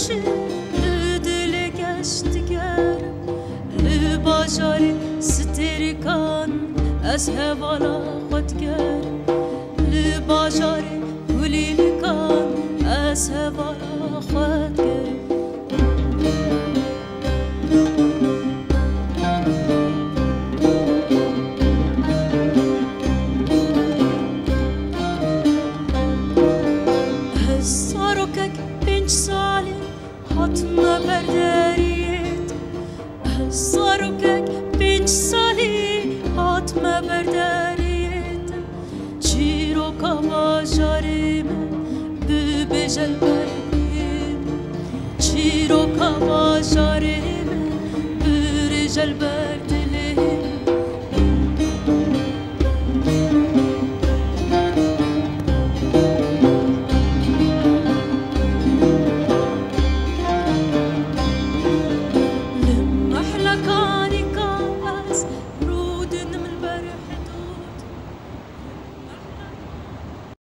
باشی دل گشتگر باجاری سترکان از هوالا خود گرم باجاری گلیلکان از هوالا خود گرم پنج سالی حتما برداریت سارکک پنج سالی حتما برداریت چیرو کباجاریم بجل بریم چیرو کباجاریم